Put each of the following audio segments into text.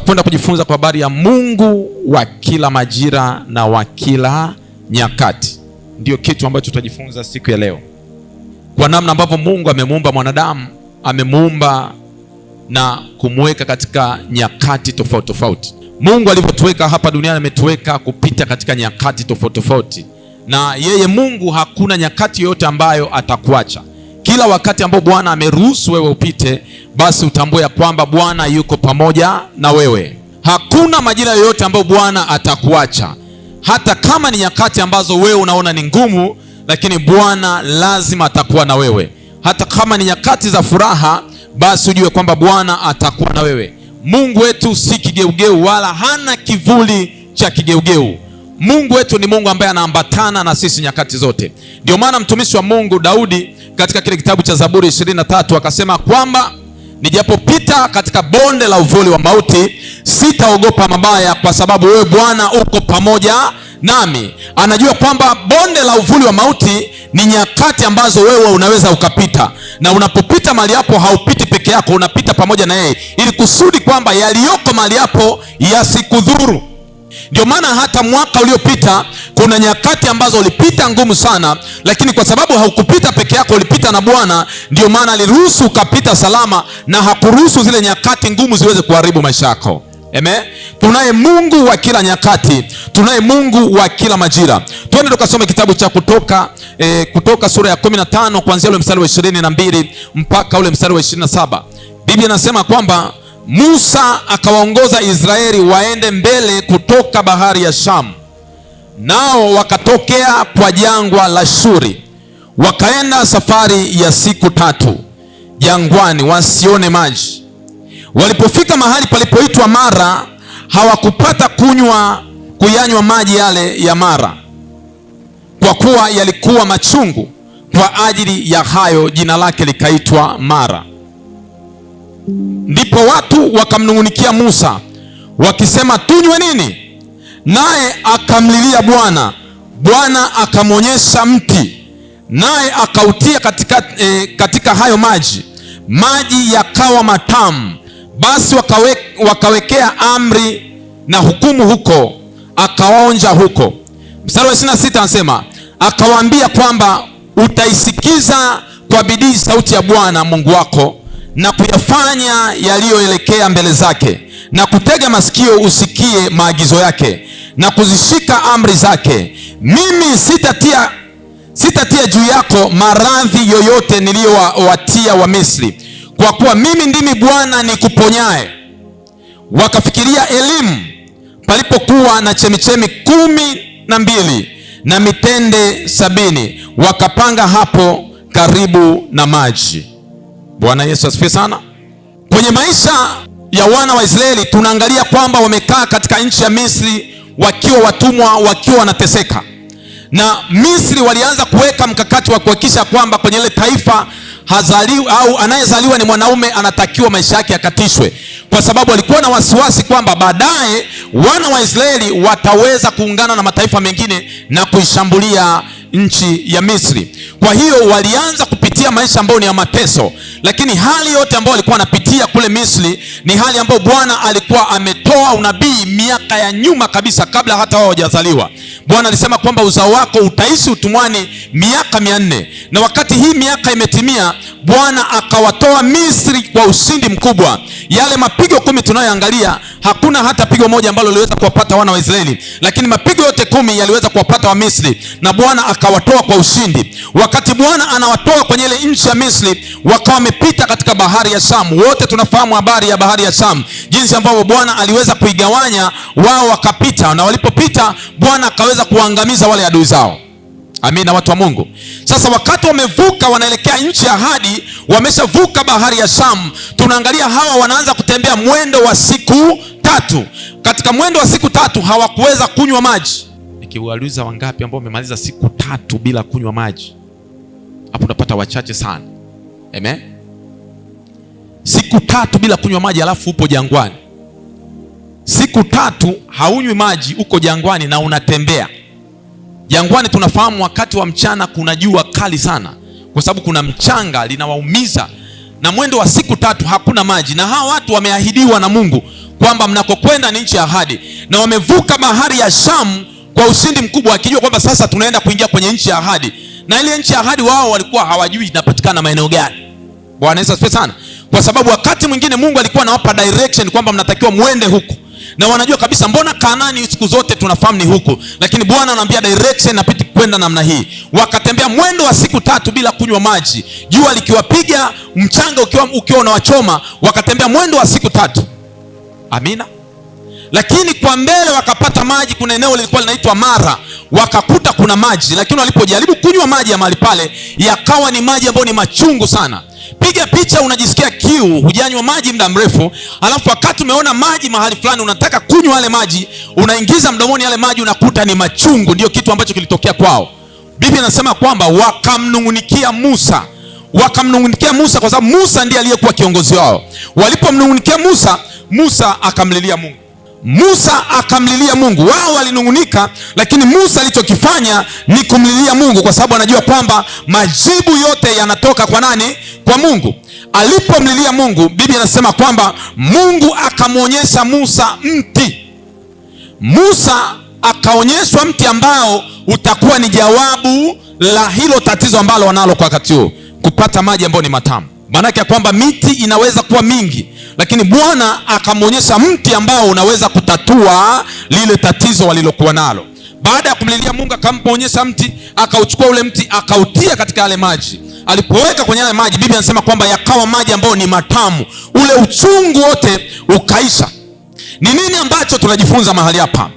Tunakwenda kujifunza kwa habari ya Mungu wa kila majira na wa kila nyakati. Ndio kitu ambacho tutajifunza siku ya leo, kwa namna ambavyo Mungu amemuumba mwanadamu, amemuumba na kumweka katika nyakati tofauti tofauti. Mungu alivyotuweka hapa duniani, ametuweka kupita katika nyakati tofauti tofauti, na yeye Mungu hakuna nyakati yoyote ambayo atakuacha. Kila wakati ambao Bwana ameruhusu wewe upite, basi utambue ya kwamba Bwana yuko pamoja na wewe. Hakuna majira yoyote ambayo Bwana atakuacha, hata kama ni nyakati ambazo wewe unaona ni ngumu, lakini Bwana lazima atakuwa na wewe. Hata kama ni nyakati za furaha, basi ujue kwamba Bwana atakuwa na wewe. Mungu wetu si kigeugeu, wala hana kivuli cha kigeugeu. Mungu wetu ni Mungu ambaye anaambatana na sisi nyakati zote. Ndio maana mtumishi wa Mungu Daudi katika kile kitabu cha Zaburi 23 akasema kwamba nijapopita katika bonde la uvuli wa mauti, sitaogopa mabaya, kwa sababu wewe Bwana uko pamoja nami. Anajua kwamba bonde la uvuli wa mauti ni nyakati ambazo wewe unaweza ukapita, na unapopita mahali hapo haupiti peke yako, unapita pamoja na yeye, ili kusudi kwamba yaliyoko mahali hapo yasikudhuru. Ndio maana hata mwaka uliopita kuna nyakati ambazo ulipita ngumu sana, lakini kwa sababu haukupita peke yako, ulipita na Bwana, ndio maana aliruhusu ukapita salama, na hakuruhusu zile nyakati ngumu ziweze kuharibu maisha yako. Amen. Tunaye Mungu wa kila nyakati, tunaye Mungu wa kila majira. Twende tukasome kitabu cha Kutoka sura ya 15 kuanzia ule mstari wa 22 mpaka ule mstari wa 27. Biblia inasema kwamba Musa akawaongoza Israeli waende mbele kutoka bahari ya Shamu, nao wakatokea kwa jangwa la Shuri, wakaenda safari ya siku 3 jangwani wasione maji. Walipofika mahali palipoitwa Mara, hawakupata kuyanywa maji yale ya Mara, kwa kuwa yalikuwa machungu. Kwa ajili ya hayo jina lake likaitwa Mara. Ndipo watu wakamnung'unikia Musa wakisema, tunywe nini? Naye akamlilia Bwana. Bwana akamwonyesha mti, naye akautia katika hayo maji, maji yakawa matamu. Basi wakawekea amri na hukumu huko, akawaonja huko. Mstari wa 26 anasema, akawaambia kwamba utaisikiza kwa bidii sauti ya Bwana Mungu wako, na kuyafanya yaliyoelekea mbele zake, na kutega masikio usikie maagizo yake, na kuzishika amri zake. Mimi sitatia juu yako maradhi yoyote niliyowatia wa Misri, kwa kuwa mimi ndimi Bwana nikuponyaye. Wakafikiria Elimu palipokuwa na chemichemi 12 na mitende 70, wakapanga hapo karibu na maji. Bwana Yesu asifiwe sana. Kwenye maisha ya wana wa Israeli tunaangalia kwamba wamekaa katika nchi ya Misri wakiwa watumwa, wakiwa wanateseka. Na Misri walianza kuweka mkakati wa kuhakikisha kwamba kwenye ile taifa au anayezaliwa ni mwanaume anatakiwa maisha yake yakatishwe, kwa sababu walikuwa na wasiwasi kwamba baadaye wana wa Israeli wataweza kuungana na mataifa mengine na kuishambulia nchi ya Misri. Kwa hiyo walianza kupitia maisha ambayo ni ya mateso, lakini hali yote ambayo walikuwa wanapitia kule Misri ni hali ambayo Bwana alikuwa ametoa unabii miaka ya nyuma kabisa, kabla hata wao hawajazaliwa. Bwana alisema kwamba uzao wako utaishi utumwani miaka 400, na wakati hii miaka imetimia, Bwana akawatoa Misri kwa ushindi mkubwa. Yale mapigo 10 tunayoangalia, hakuna hata pigo moja ambalo liweza kuwapata wana wa Israeli, lakini mapigo yote 10 yaliweza kuwapata wa Misri, na Bwana akawatoa kwa ushindi. Wakati Bwana anawatoa kwenye ile nchi ya Misri, wakawa wamepita katika bahari ya Shamu. Wote tunafahamu habari ya bahari ya Shamu, jinsi ambavyo Bwana aliweza kuigawanya, wao wakapita, na walipopita Bwana akaweza kuangamiza wale adui zao. Amina, watu wa Mungu. Sasa wakati wamevuka, wanaelekea nchi ya ahadi, wameshavuka bahari ya Shamu, tunaangalia hawa wanaanza kutembea mwendo wa siku 3. Katika mwendo wa siku 3 hawakuweza kunywa maji. Nikiwauliza wangapi ambao wamemaliza siku 3 bila kunywa maji, hapo unapata wachache sana. Amen. Siku 3 bila kunywa maji, alafu upo jangwani. Siku 3 haunywi maji, uko jangwani na unatembea. Jangwani tunafahamu wakati wa mchana kuna jua kali sana, kwa sababu kuna mchanga linawaumiza, na mwendo wa siku 3 hakuna maji. Na hawa watu wameahidiwa na Mungu kwamba mnakokwenda ni nchi ya ahadi, na wamevuka bahari ya Shamu kwa ushindi mkubwa, akijua kwamba sasa tunaenda kuingia kwenye nchi ya ahadi. Na ile nchi ya ahadi wao walikuwa hawajui inapatikana maeneo gani. Bwana Yesu asifiwe sana. Kwa sababu wakati mwingine Mungu alikuwa anawapa direction kwamba mnatakiwa muende huku, na wanajua kabisa mbona Kanaani siku zote tunafahamu ni huku, lakini Bwana anaambia direction napiti kwenda namna hii. Wakatembea mwendo wa siku 3 bila kunywa maji, jua likiwapiga, mchanga ukiwa unawachoma, wakatembea mwendo wa siku 3. Amina. Lakini kwa mbele wakapata maji. Kuna eneo lilikuwa linaitwa Mara, wakakuta kuna maji, lakini walipojaribu kunywa maji ya mahali pale, yakawa ni maji ambayo ni machungu sana. Piga picha, unajisikia kiu, hujanywa maji muda mrefu, alafu wakati umeona maji mahali fulani unataka kunywa yale maji, unaingiza mdomoni yale maji, unakuta ni machungu. Ndio kitu ambacho kilitokea kwao. Biblia inasema kwamba wakamnungunikia Musa. Wakamnungunikia Musa kwa sababu Musa ndiye aliyekuwa kiongozi wao. Walipomnungunikia Musa, Musa akamlilia Mungu. Musa akamlilia Mungu. Wao walinungunika, lakini Musa alichokifanya ni kumlilia Mungu, kwa sababu anajua kwamba majibu yote yanatoka kwa nani? Kwa Mungu. Alipomlilia Mungu, Biblia inasema kwamba Mungu akamwonyesha Musa mti. Musa akaonyeshwa mti ambao utakuwa ni jawabu la hilo tatizo ambalo wanalo kwa wakati huo, kupata maji ambayo ni matamu. Maanake kwamba miti inaweza kuwa mingi, lakini Bwana akamwonyesha mti ambao unaweza kutatua lile tatizo walilokuwa nalo. Baada ya kumlilia Mungu, akamwonyesha mti, akauchukua ule mti, akautia katika yale maji. Alipoweka kwenye yale maji, Biblia inasema kwamba yakawa maji ambayo ni matamu, ule uchungu wote ukaisha. Ni nini ambacho tunajifunza mahali hapa?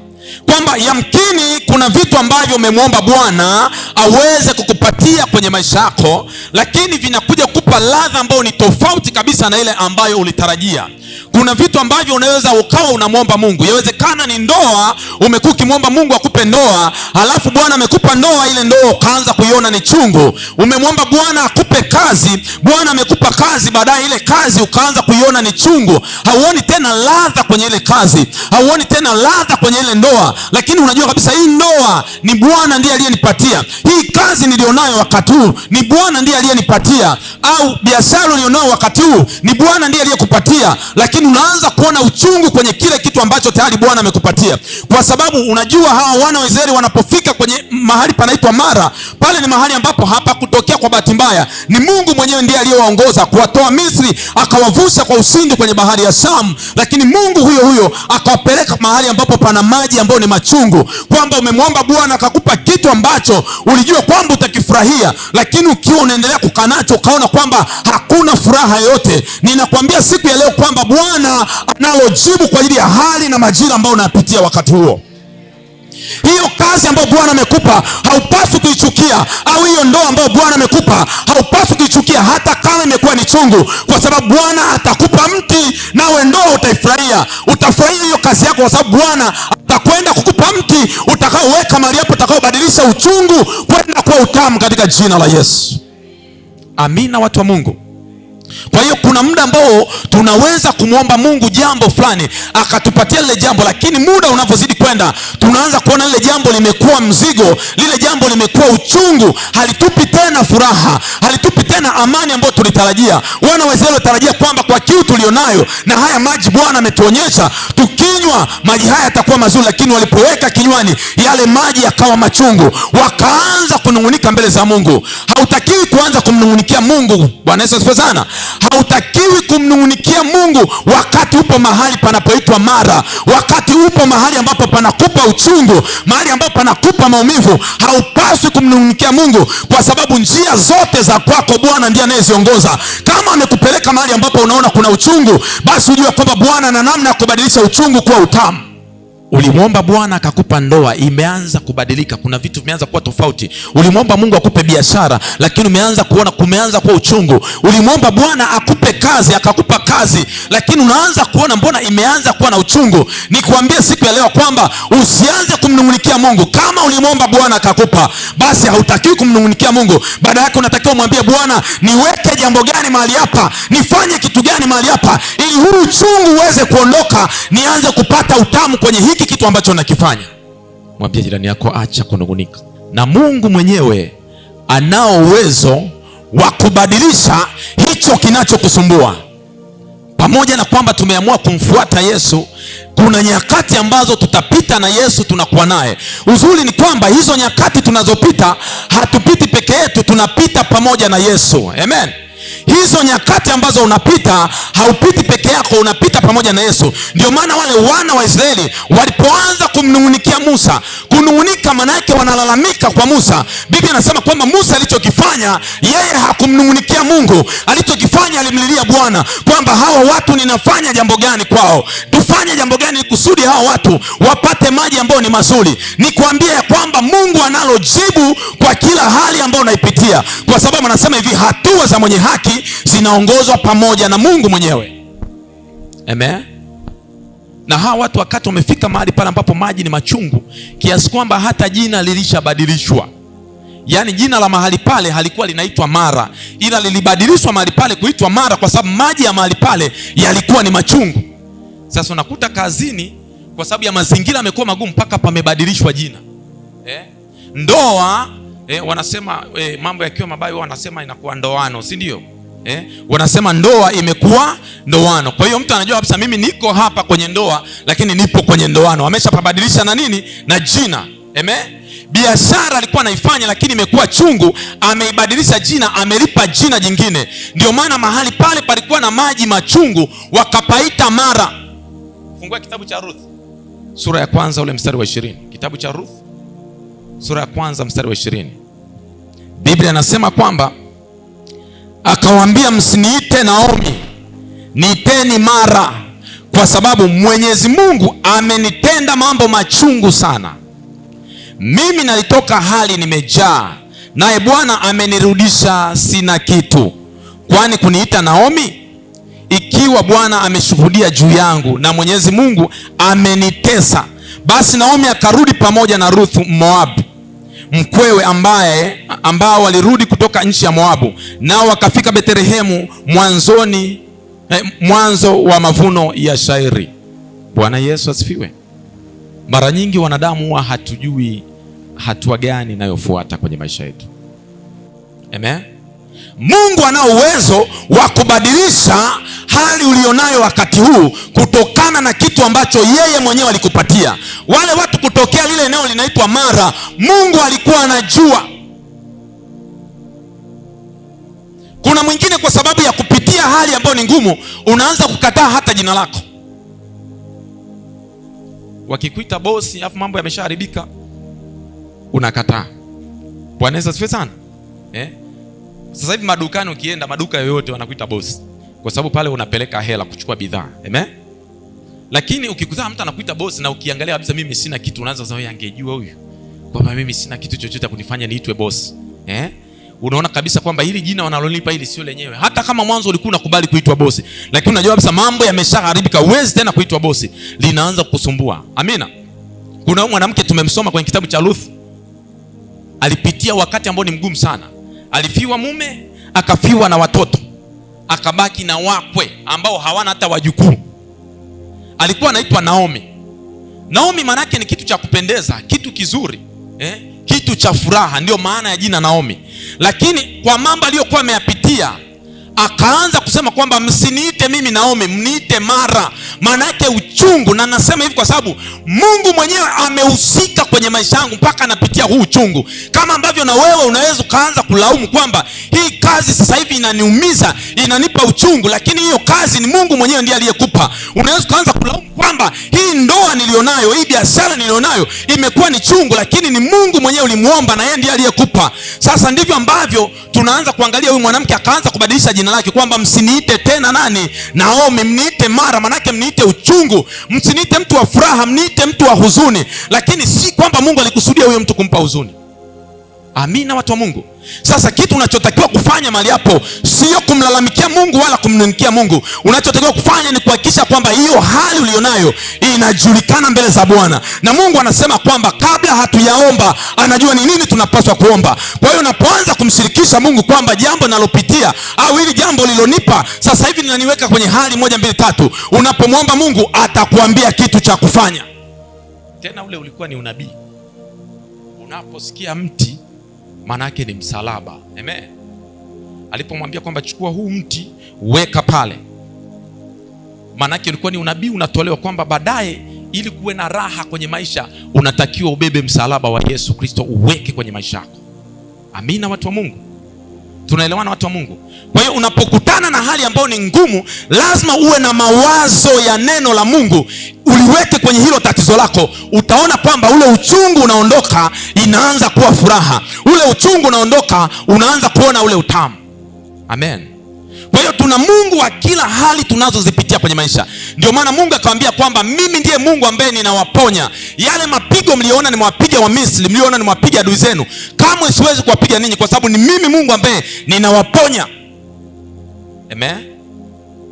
Kwamba yamkini kuna vitu ambavyo umemwomba Bwana aweze kukupatia kwenye maisha yako, lakini vinakuja kukupa ladha ambayo ni tofauti kabisa na ile ambayo ulitarajia. Kuna vitu ambavyo unaweza ukawa unamwomba Mungu. Yawezekana ni ndoa, umekuwa ukimwomba Mungu akupe ndoa, halafu Bwana amekupa ndoa, ile ndoa ukaanza kuiona ni chungu. Umemwomba Bwana akupe kazi, Bwana amekupa kazi, baadaye ile kazi ukaanza kuiona ni chungu. Hauoni tena ladha kwenye ile kazi, hauoni tena ladha kwenye ile ndoa, lakini unajua kabisa hii ndoa ni Bwana ndiye aliyenipatia. Hii kazi nilionayo wakati huu ni Bwana ndiye aliyenipatia, au biashara ulionayo wakati huu ni Bwana ndiye aliyekupatia, lakini unaanza kuona uchungu kwenye kile kitu ambacho tayari Bwana amekupatia. Kwa sababu unajua hawa wana wa Israeli wanapofika kwenye mahali panaitwa Mara, pale ni mahali ambapo hapa kutokea kwa bahati mbaya, ni Mungu mwenyewe ndiye aliyewaongoza kuwatoa Misri, akawavusha kwa ushindi kwenye bahari ya Shamu. Lakini Mungu huyo huyo akawapeleka mahali ambapo pana maji ambayo ni machungu. Kwamba umemwomba Bwana akakupa kitu ambacho ulijua kwamba utakifurahia, lakini ukiwa unaendelea kukaa nacho ukaona kwamba hakuna furaha yoyote. Ninakwambia siku ya leo kwamba Bwana analo jibu kwa ajili ya hali na majira ambayo unapitia wakati huo. Hiyo kazi ambayo Bwana amekupa haupaswi kuichukia, au hiyo ndoa ambayo Bwana amekupa haupaswi kuichukia hata kama imekuwa ni chungu, kwa sababu Bwana atakupa mti, nawe ndoa utaifurahia. Utafurahia hiyo kazi yako kwa sababu Bwana atakwenda kukupa mti utakaoweka mahali hapo, utakaobadilisha uchungu kwenda kuwa utamu katika jina la Yesu. Amina, watu wa Mungu. Kwa hiyo kuna muda ambao tunaweza kumwomba Mungu jambo fulani akatupatia lile jambo, lakini muda unavyozidi kwenda tunaanza kuona lile jambo limekuwa mzigo, lile jambo limekuwa uchungu, halitupi tena furaha, halitupi tena amani ambayo tulitarajia. Wana wa Israeli walitarajia kwamba kwa kiu tulionayo na haya maji Bwana ametuonyesha, tukinywa maji haya yatakuwa mazuri, lakini walipoweka kinywani yale maji yakawa machungu, wakaanza kunungunika mbele za Mungu. Hautakiwi kuanza kumnungunikia Mungu. Bwana Yesu asifiwe sana. Hautakiwi kumnungunikia Mungu wakati upo mahali panapoitwa Mara, wakati upo mahali ambapo panakupa uchungu, mahali ambapo panakupa maumivu. Haupaswi kumnungunikia Mungu, kwa sababu njia zote za kwako Bwana ndiye anayeziongoza. Kama amekupeleka mahali ambapo unaona kuna uchungu, basi ujue kwamba Bwana ana namna ya kubadilisha uchungu kuwa utamu. Ulimwomba Bwana akakupa ndoa, imeanza kubadilika, kuna vitu vimeanza kuwa tofauti. Ulimwomba Mungu akupe biashara, lakini umeanza kuona kumeanza kuwa uchungu. Ulimwomba Bwana akupe kazi, akakupa kazi, lakini unaanza kuona mbona imeanza kuwa na uchungu. Nikwambie siku ya leo kwamba usianze kumnungunikia Mungu. Kama ulimwomba Bwana akakupa, basi hautakiwi kumnungunikia Mungu. Baada yake unatakiwa mwambie Bwana, niweke jambo gani mahali hapa, nifanye kitu gani mahali hapa, ili huu uchungu uweze kuondoka, nianze kupata utamu kwenye hiki kitu ambacho nakifanya. Mwambie jirani yako, acha kunungunika. Na Mungu mwenyewe anao uwezo wa kubadilisha hicho kinachokusumbua. Pamoja na kwamba tumeamua kumfuata Yesu, kuna nyakati ambazo tutapita na Yesu, tunakuwa naye. Uzuri ni kwamba hizo nyakati tunazopita, hatupiti peke yetu, tunapita pamoja na Yesu. Amen. Hizo nyakati ambazo unapita, haupiti peke yako, unapita pamoja na Yesu. Ndio maana wale wana wa Israeli walipoanza kumnung'unikia Musa, kunung'unika maana yake wanalalamika kwa Musa, Biblia inasema kwamba Musa alichokifanya, yeye hakumnung'unikia Mungu. Alichokifanya, alimlilia Bwana kwamba hawa watu ninafanya jambo gani kwao? Tufanye jambo gani kusudi hawa watu wapate maji ambayo ni mazuri? Nikwambie ya kwamba Mungu analo jibu kwa kila hali ambayo unaipitia, kwa sababu anasema hivi, hatua za mwenye haki zinaongozwa pamoja na Mungu mwenyewe. Amen. Na hawa watu wakati wamefika mahali pale ambapo maji ni machungu, kiasi kwamba hata jina lilishabadilishwa. Yaani jina la mahali pale halikuwa linaitwa Mara, ila lilibadilishwa mahali pale kuitwa Mara kwa sababu maji ya mahali pale yalikuwa ni machungu. Sasa unakuta kazini, kwa sababu ya mazingira yamekuwa magumu, mpaka pamebadilishwa jina. Ndoa, wanasema mambo yakiwa mabaya wanasema inakuwa ndoano, si ndio? Wanasema ndoa imekuwa ndoano. Kwa hiyo mtu anajua kabisa mimi niko hapa kwenye ndoa, lakini nipo kwenye ndoano. Ameshapabadilisha na nini? Na jina. Amen. Biashara alikuwa anaifanya lakini imekuwa chungu, ameibadilisha jina, amelipa jina jingine. Ndio maana mahali pale palikuwa na maji machungu, wakapaita Mara. Fungua kitabu cha Ruth sura ya kwanza ule mstari wa 20. Kitabu cha Ruth sura ya kwanza mstari wa 20. Biblia inasema kwamba akawaambia, msiniite Naomi, niiteni Mara, kwa sababu Mwenyezi Mungu amenitenda mambo machungu sana. Mimi nalitoka hali nimejaa, naye Bwana amenirudisha sina kitu. Kwani kuniita Naomi, ikiwa Bwana ameshuhudia juu yangu na Mwenyezi Mungu amenitesa? Basi Naomi akarudi pamoja na Ruth Moabu mkwewe, ambao walirudi kutoka nchi ya Moabu, nao wakafika Bethlehemu mwanzo wa mavuno ya shairi. Bwana Yesu asifiwe. Mara nyingi wanadamu huwa hatujui hatua gani inayofuata kwenye maisha yetu. Amen. Mungu ana uwezo wa kubadilisha hali ulionayo wakati huu kutokana na kitu ambacho yeye mwenyewe alikupatia. Wale watu kutokea lile eneo linaitwa Mara, Mungu alikuwa anajua. Kuna mwingine kwa sababu ya kupitia hali ambayo ni ngumu, unaanza kukataa hata jina lako. Wakikuita bosi afu mambo yameshaharibika, unakataa. Bwana Yesu asifiwe sana. Sasa hivi madukani ukienda, maduka yoyote wanakuita bosi, kwa sababu pale unapeleka hela kuchukua bidhaa. Amen. Lakini ukikutana mtu anakuita bosi na ukiangalia kabisa mimi sina kitu, unaanza sasa, angejua huyu kwamba mimi sina kitu chochote kunifanya niitwe bosi. Unaona kabisa kwamba hili jina wanalonipa hili sio lenyewe. Hata kama mwanzo ulikuwa unakubali kuitwa bosi, lakini unajua kabisa mambo yameshaharibika, huwezi tena kuitwa bosi, linaanza kukusumbua. Amina. Kuna mwanamke tumemsoma kwenye kitabu cha Ruth, alipitia wakati ambao ni mgumu sana. Alifiwa mume, akafiwa na watoto, akabaki na wakwe ambao hawana hata wajukuu. Alikuwa anaitwa Naomi. Naomi maana yake ni kitu cha kupendeza, kitu kizuri, kitu cha furaha, ndio maana ya jina Naomi. Lakini kwa mambo aliyokuwa ameyapitia, akaanza kusema kwamba msiniite mimi Naomi, mniite Mara. Maana yake uchungu. Na nasema hivi kwa sababu Mungu mwenyewe amehusika kwenye maisha yangu mpaka anapitia huu uchungu. Kama ambavyo na wewe unaweza ukaanza kulaumu kwamba hii kazi sasa hivi inaniumiza, inanipa uchungu, lakini hiyo kazi ni Mungu mwenyewe ndiye aliyekupa. Unaweza ukaanza kulaumu kwamba hii ndoa nilionayo, hii biashara nilionayo imekuwa ni chungu, lakini ni Mungu mwenyewe ulimuomba na yeye ndiye aliyekupa. Sasa ndivyo ambavyo tunaanza kuangalia huyu mwanamke akaanza kubadilisha jina lake kwamba msiniite tena nani Naomi, mniite Mara. Manake mniite uchungu, msiniite mtu wa furaha, mniite mtu wa huzuni. Lakini si kwamba Mungu alikusudia huyo mtu kumpa huzuni. Amina, watu wa Mungu. Sasa kitu unachotakiwa kufanya mahali hapo sio kumlalamikia Mungu wala kumnung'unikia Mungu. Unachotakiwa kufanya ni kuhakikisha kwamba hiyo hali ulionayo inajulikana mbele za Bwana. Na Mungu anasema kwamba kabla hatuyaomba anajua ni nini tunapaswa kuomba. Kwa hiyo unapoanza kumshirikisha Mungu kwamba jambo nalopitia au hili jambo lilonipa sasa hivi linaniweka kwenye hali 1 2 3, unapomwomba Mungu atakuambia kitu cha kufanya. Tena ule ulikuwa ni unabii. Unaposikia mti maana yake ni msalaba. Amen. Alipomwambia kwamba chukua huu mti weka pale, Maana yake ulikuwa ni unabii unatolewa kwamba baadaye, ili kuwe na raha kwenye maisha, unatakiwa ubebe msalaba wa Yesu Kristo uweke kwenye maisha yako. Amina, watu wa Mungu. Tunaelewana, watu wa Mungu? Kwa hiyo unapokutana na hali ambayo ni ngumu, lazima uwe na mawazo ya neno la Mungu, uliweke kwenye hilo tatizo lako. Utaona kwamba ule uchungu unaondoka, inaanza kuwa furaha. Ule uchungu unaondoka, unaanza kuona ule utamu. Amen. Kwa hiyo tuna Mungu wa kila hali tunazozipitia kwenye maisha. Ndio maana Mungu akamwambia kwamba mimi ndiye Mungu ambaye ninawaponya. Yale mapigo mliona nimewapiga wa Misri, mliona nimewapiga adui zenu, kamwe siwezi kuwapiga ninyi, kwa sababu ni mimi Mungu ambaye ninawaponya. Amen.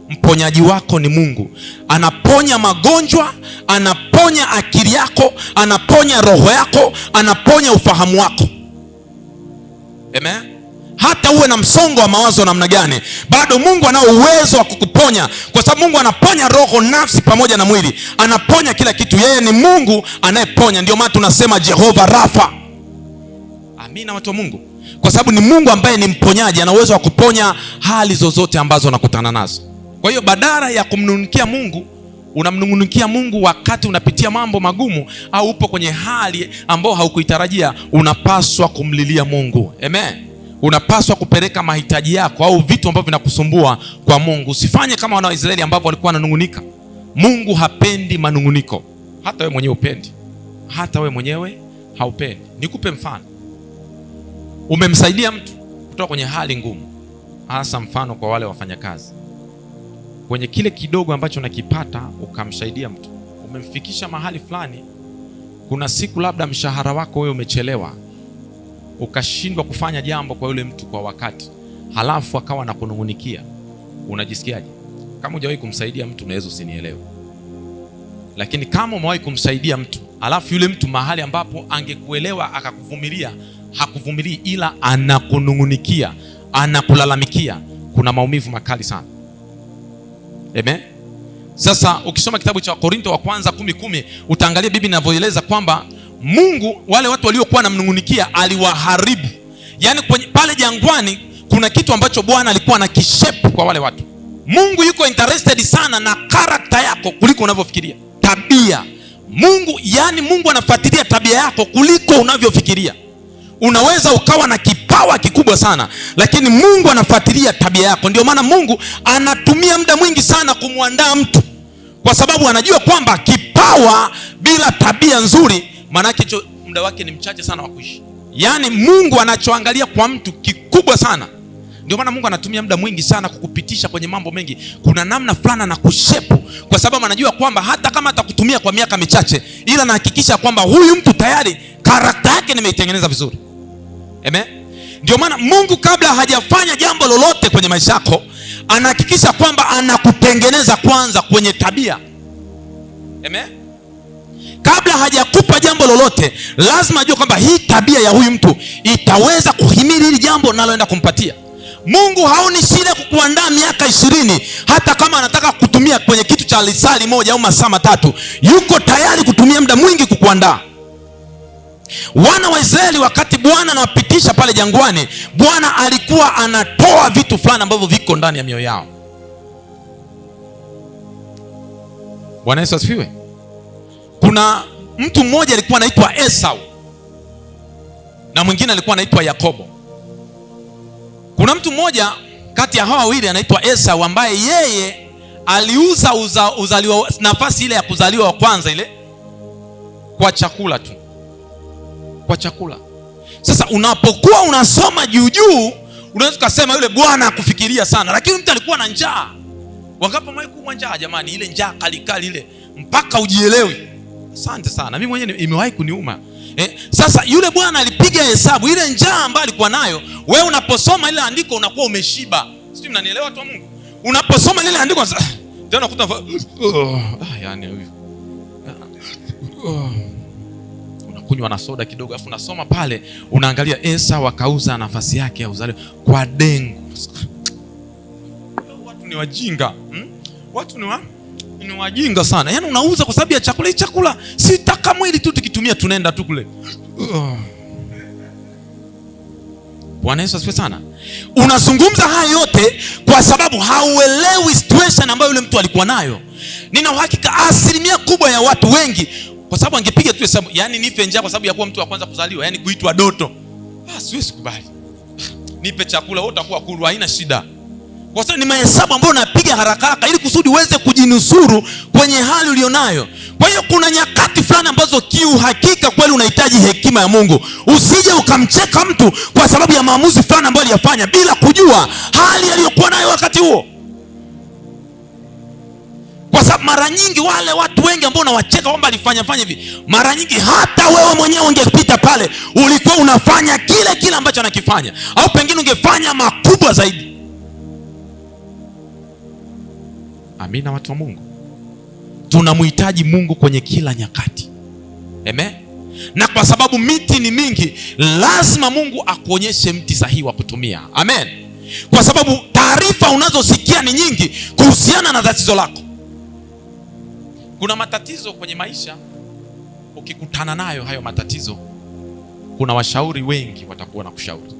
Mponyaji wako ni Mungu. Anaponya magonjwa, anaponya akili yako, anaponya roho yako, anaponya ufahamu wako. Amen. Hata uwe na msongo wa mawazo namna gani, bado Mungu anao uwezo wa kukuponya, kwa sababu Mungu anaponya roho, nafsi pamoja na mwili. Anaponya kila kitu. Yeye ni Mungu anayeponya. Ndio maana tunasema Jehova Rafa. Amina, watu wa Mungu. Kwa sababu ni Mungu ambaye ni mponyaji, ana uwezo wa kuponya hali zozote ambazo unakutana nazo. Kwa hiyo badala ya kumnungunikia Mungu, unamnungunikia Mungu wakati unapitia mambo magumu au upo kwenye hali ambayo haukuitarajia, unapaswa kumlilia Mungu. Amen. Unapaswa kupeleka mahitaji yako au vitu ambavyo vinakusumbua kwa Mungu. Usifanye kama wana wa Israeli ambao walikuwa wananungunika. Mungu hapendi manunguniko. Hata wewe mwenyewe upendi. Hata wewe mwenyewe haupendi. Nikupe mfano. Umemsaidia mtu kutoka kwenye hali ngumu. Hasa mfano kwa wale wafanyakazi. Kwenye kile kidogo ambacho unakipata, ukamsaidia mtu. Umemfikisha mahali fulani. Kuna siku labda mshahara wako wewe umechelewa, ukashindwa kufanya jambo kwa yule mtu kwa wakati, halafu akawa na kunungunikia. Unajisikiaje? Kama hujawahi kumsaidia mtu unaweza usinielewe. Lakini kama umewahi kumsaidia mtu, halafu yule mtu mahali ambapo angekuelewa akakuvumilia, hakuvumilii, ila anakunungunikia, anakulalamikia, kuna maumivu makali sana. Amen. Sasa ukisoma kitabu cha Korinto wa kwanza 10:10, utaangalia Biblia inavyoeleza kwamba Mungu wale watu waliokuwa namnungunikia aliwaharibu. Yaani pale jangwani kuna kitu ambacho Bwana alikuwa anakishape kwa wale watu. Mungu yuko interested sana na karakta yako kuliko unavyofikiria. Tabia. Mungu anafuatilia tabia yako kuliko unavyofikiria. Unaweza ukawa na kipawa kikubwa sana, lakini Mungu anafuatilia tabia yako. Ndio maana Mungu anatumia muda mwingi sana kumwandaa mtu, kwa sababu anajua kwamba kipawa bila tabia nzuri, maana yake muda wake ni mchache sana wa kuishi. Yaani Mungu anachoangalia kwa mtu kikubwa sana. Ndio maana Mungu anatumia muda mwingi sana kukupitisha kwenye mambo mengi. Kuna namna fulani na kushepu, kwa sababu anajua kwamba hata kama atakutumia kwa miaka michache, ila anahakikisha kwamba huyu mtu tayari karakta yake nimeitengeneza vizuri. Amen. Ndio maana Mungu kabla hajafanya jambo lolote kwenye maisha yako, anahakikisha kwamba anakutengeneza kwanza kwenye tabia. Amen. Kabla hajakupa jambo lolote, lazima ajue kwamba hii tabia ya huyu mtu itaweza kuhimili hili jambo naloenda kumpatia. Mungu haoni shida kukuandaa miaka 20, hata kama anataka kutumia kwenye kitu cha lisali moja au masaa 3, yuko tayari kutumia muda mwingi kukuandaa. Wana wa Israeli wakati Bwana anawapitisha pale jangwani, Bwana alikuwa anatoa vitu fulani ambavyo viko ndani ya mioyo yao. Bwana Yesu asifiwe. Kuna mtu mmoja alikuwa anaitwa Esau na mwingine alikuwa anaitwa Yakobo. Kuna mtu mmoja kati ya hawa wawili anaitwa Esau, ambaye yeye aliuza uzaliwa, nafasi ile ya kuzaliwa wa kwanza ile, kwa chakula tu, kwa chakula. Sasa unapokuwa unasoma juu juu, unaweza kusema yule bwana akufikiria sana, lakini mtu alikuwa na njaa. Wangapi mwaikuwa njaa jamani? Ile njaa kali ile mpaka ujielewi. Asante sana. Mimi mwenyewe imewahi kuniuma. Sasa yule bwana alipiga hesabu ile njaa ambayo alikuwa nayo. Wewe unaposoma ile andiko unakuwa umeshiba. Sijui mnanielewa watu wa Mungu? Unaposoma ile andiko tena unakuta yani huyu unakunywa na soda kidogo, afu unasoma pale unaangalia Esau akauza nafasi yake ya uzalio kwa dengu. Watu ni wajinga. Watu ni wajinga sana. Yaani unauza kwa sababu ya chakula. Hii chakula sitaka mwili tu tukitumia tunaenda tu kule. Bwana Yesu asifiwe sana. Unazungumza haya yote kwa sababu hauelewi situation ambayo yule mtu alikuwa nayo. Nina uhakika asilimia kubwa ya watu wengi, kwa sababu angepiga tu hesabu, yani nife njaa kwa sababu ya kuwa mtu wa kwanza kuzaliwa, yani kuitwa Doto, siwezi kubali. Nipe chakula, wewe utakuwa kulu, haina shida. Kwa sababu ni mahesabu ambayo unapiga haraka haraka ili kusudi uweze kujinusuru kwenye hali ulionayo. Kwa hiyo kuna nyakati fulani ambazo kiuhakika kweli unahitaji hekima ya Mungu. Usije ukamcheka mtu kwa sababu ya maamuzi fulani ambayo aliyafanya bila kujua hali aliyokuwa nayo wakati huo. Kwa sababu mara nyingi wale watu wengi ambao unawacheka kwamba alifanya hivi, mara nyingi hata wewe mwenyewe ungepita pale ulikuwa unafanya kile ambacho anakifanya, au pengine ungefanya makubwa zaidi. Amina, watu wa Mungu. Tunamhitaji Mungu kwenye kila nyakati. Amen. Na kwa sababu miti ni mingi, lazima Mungu akuonyeshe mti sahihi wa kutumia. Amen. Kwa sababu taarifa unazosikia ni nyingi kuhusiana na tatizo lako. Kuna matatizo kwenye maisha, ukikutana nayo hayo matatizo, kuna washauri wengi watakuwa na kushauri.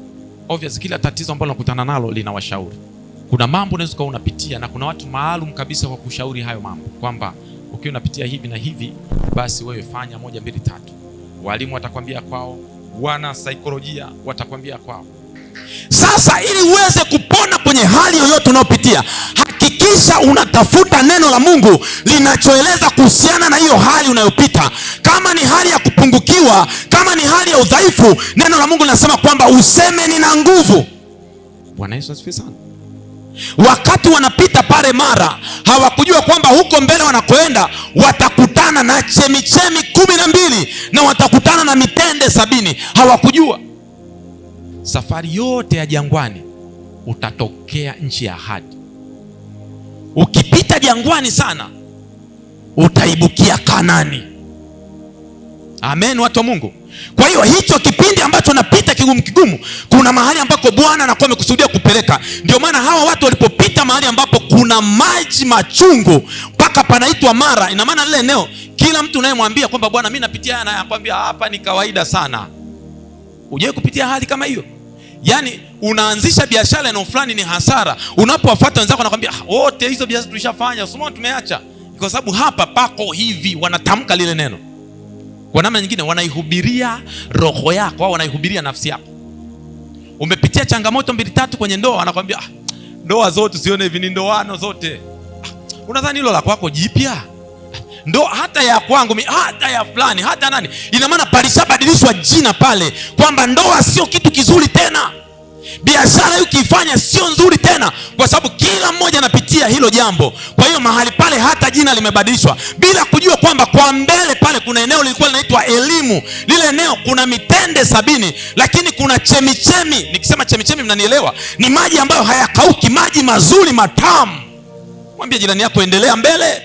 Obviously kila tatizo ambalo unakutana nalo lina washauri. Kuna mambo unaweza kuwa unapitia na kuna watu maalum kabisa kwa kushauri hayo mambo, kwamba ukiwa unapitia hivi na hivi, basi wewe fanya 1 2 3. Walimu watakwambia kwao, wana saikolojia watakwambia kwao. Sasa ili uweze kupona kwenye hali yoyote unayopitia, hakikisha unatafuta neno la Mungu linachoeleza kuhusiana na hiyo hali unayopita. Kama ni hali ya kupungukiwa, kama ni hali ya udhaifu, neno la Mungu linasema kwamba useme nina nguvu. Bwana Yesu asifiwe sana. Wakati wanapita pale Mara, hawakujua kwamba huko mbele wanakoenda watakutana na chemichemi 12 na watakutana na mitende 70. Hawakujua. Safari yote ya jangwani utatokea nchi ya ahadi. Ukipita jangwani sana, utaibukia Kanani. Amen, watu wa Mungu. Kwa hiyo hicho kipindi ambacho napita kigumu, kuna mahali ambako Bwana anakuwa amekusudia kupeleka. Ndio maana hawa watu walipopita mahali ambapo kuna maji machungu mpaka panaitwa Mara, ina maana lile eneo, kila mtu unayemwambia kwamba Bwana mimi napitia haya, anakuambia hapa ni kawaida sana. Uje kupitia hali kama hiyo? Yaani unaanzisha biashara eneo fulani ni hasara, unapowafuata wenzako wanakuambia wote hizo biashara tulishafanya, usimwone tumeacha. Kwa sababu hapa pako hivi, wanatamka lile neno. Kwa namna nyingine wanaihubiria roho yako au wanaihubiria nafsi yako. Umepitia changamoto 2 3 kwenye ndoa, wanakuambia ndoa zote usione hivi, ni ndoano zote. Unadhani hilo la kwako jipya? Ndoa hata ya kwangu, hata ya fulani, hata nani. Ina maana palishabadilishwa jina pale kwamba ndoa sio kitu kizuri tena. Biashara ukifanya sio nzuri tena, kwa sababu kila mmoja anapitia hilo jambo. Kwa hiyo mahali pale hata jina limebadilishwa bila kujua kwamba kwa mbele pale kuna eneo lilikuwa linaitwa elimu. Lile eneo kuna mitende 70, lakini kuna chemichemi. Nikisema chemichemi mnanielewa, ni maji ambayo hayakauki, maji mazuri matamu. Mwambie jirani yako endelea mbele.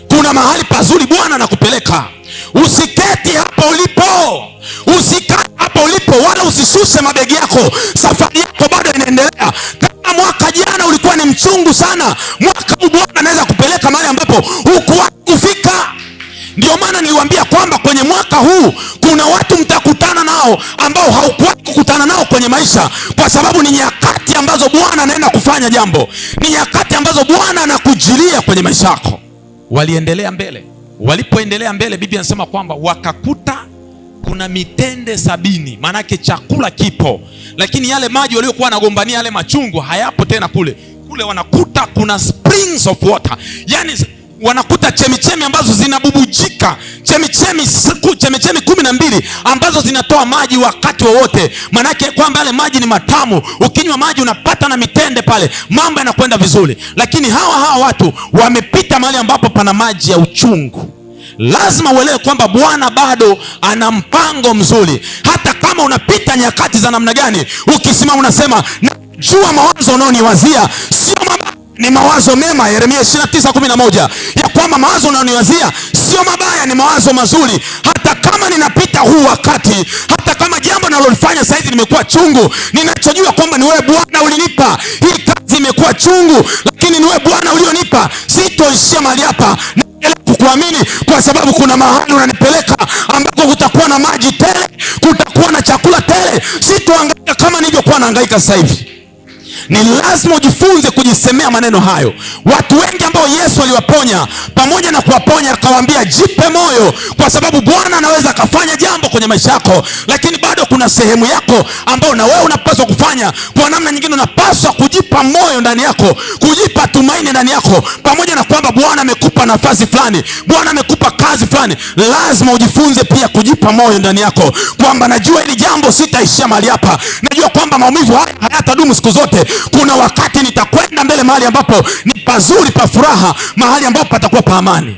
Kuna mahali pazuri Bwana anakupeleka. Usiketi hapo ulipo. Usikati hapo ulipo, wala usishushe mabegi yako. Safari yako bado inaendelea. Kama mwaka jana ulikuwa ni mchungu sana, mwaka huu Bwana anaweza kupeleka mahali ambapo hukuwahi kufika. Ndio maana niliwaambia kwamba kwenye mwaka huu kuna watu mtakutana nao ambao haukuwahi kukutana nao kwenye maisha, kwa sababu ni nyakati ambazo Bwana anaenda kufanya jambo. Ni nyakati ambazo Bwana anakujilia kwenye maisha yako. Waliendelea mbele. Walipoendelea mbele, Biblia inasema kwamba wakakuta kuna mitende 70. Maana yake chakula kipo, lakini yale maji waliokuwa wanagombania, yale machungu hayapo tena kule. Kule wanakuta kuna springs of water. Yaani wanakuta chemichemi ambazo zinabubujika, chemichemi 12 ambazo zinatoa maji wakati wowote. Maana yake kwamba yale maji ni matamu, ukinywa maji unapata na mitende pale, mambo yanakwenda vizuri. Lakini hawa watu wamepita mahali ambapo pana maji ya uchungu. Lazima uelewe kwamba Bwana bado ana mpango mzuri. Hata kama unapita nyakati za namna gani, ukisimama unasema najua mawazo unaoniwazia sio mabaya, ni mawazo mema. Yeremia 29:11, ya kwamba mawazo unaoniwazia sio mabaya, ni mawazo mazuri. Hata kama ninapita huu wakati, hata kama jambo nalolifanya sasa hivi limekuwa chungu, ninachojua kwamba ni wewe Bwana ulinipa. Hii kazi imekuwa chungu, lakini ni wewe Bwana ulionipa. Sitoishia mahali hapa, kukuamini, kwa sababu kuna mahali unanipeleka ambako kutakuwa na maji tele, kutakuwa na chakula tele. Sitohangaika kama nilivyokuwa nahangaika sasa hivi. Ni lazima ujifunze kujisemea maneno hayo. Watu wengi ambao Yesu aliwaponya, pamoja na kuwaponya akawaambia jipe moyo, kwa sababu Bwana anaweza akafanya jambo kwenye maisha yako, lakini bado kuna sehemu yako ambayo na wewe unapaswa kufanya. Kwa namna nyingine unapaswa kujipa moyo ndani yako, kujipa tumaini ndani yako. Pamoja na kwamba Bwana amekupa nafasi fulani, Bwana amekupa kazi fulani, lazima ujifunze pia kujipa moyo ndani yako, kwamba najua hili jambo sitaishia mahali hapa. Najua kwamba maumivu haya hayatadumu siku zote. Kuna wakati nitakwenda mbele mahali ambapo ni pazuri pa furaha, mahali ambapo patakuwa pa amani.